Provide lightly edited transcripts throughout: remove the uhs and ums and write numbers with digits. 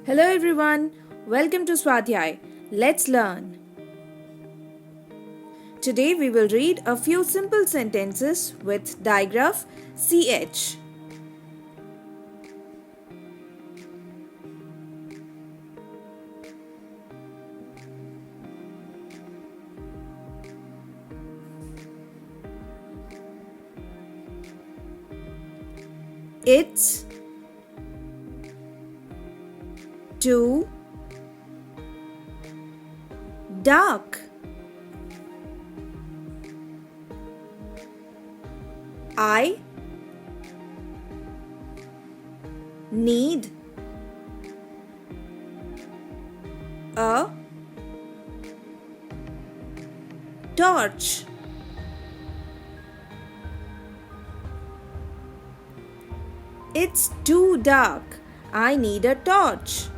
Hello everyone, welcome to Swadhyay. Let's learn. Today we will read a few simple sentences with digraph CH. It's too dark. I need a torch. It's too dark. I need a torch.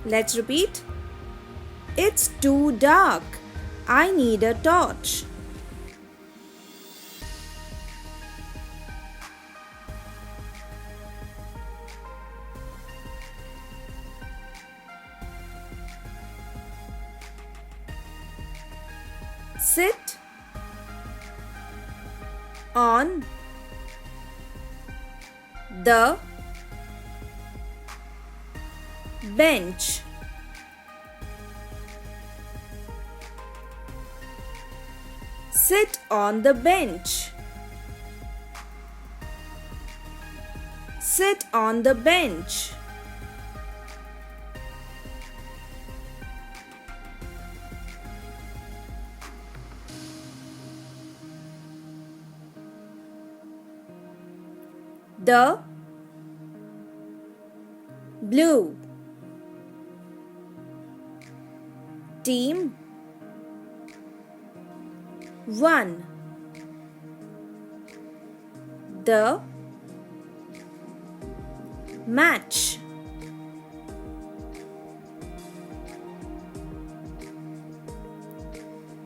Let's repeat. It's too dark. I need a torch. Sit on the bench. Sit on the bench. Sit on the bench. The blue team won. The match.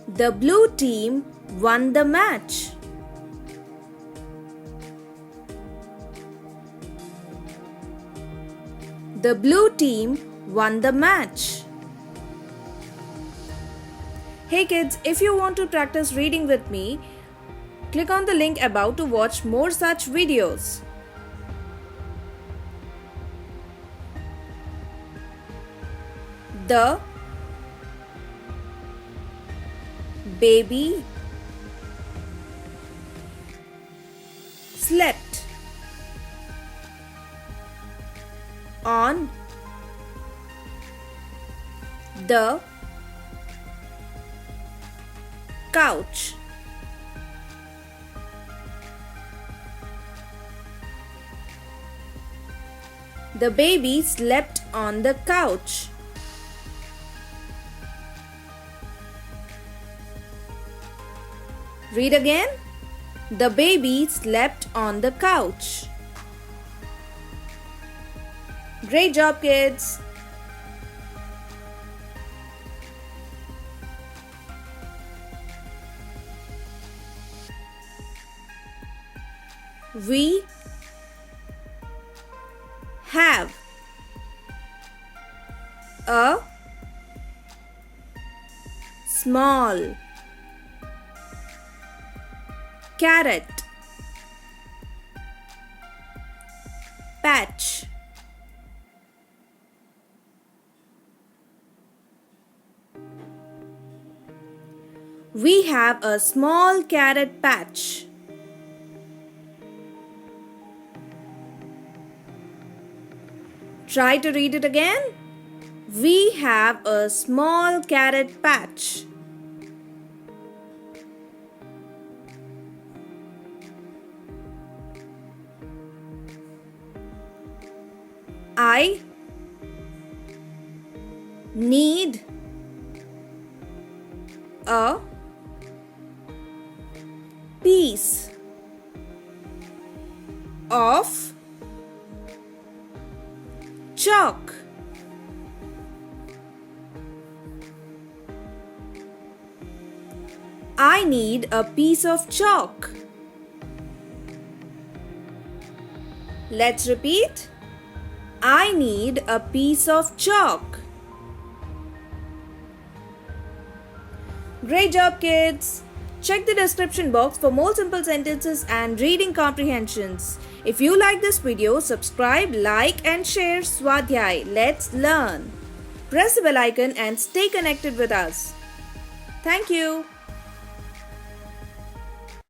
The blue team won the match. The blue team won the match. Hey kids, if you want to practice reading with me, click on the link above to watch more such videos. The baby slept on the couch. The baby slept on the couch. Read again. The baby slept on the couch. Great job, kids. We have a small carrot patch. We have a small carrot patch. Try to read it again. We have a small carrot patch. I need a piece of chalk. I need a piece of chalk. Let's repeat. I need a piece of chalk. Great job, kids! Check the description box for more simple sentences and reading comprehensions. If you like this video, subscribe, like and share Swadhyay. Let's learn. Press the bell icon and stay connected with us. Thank you.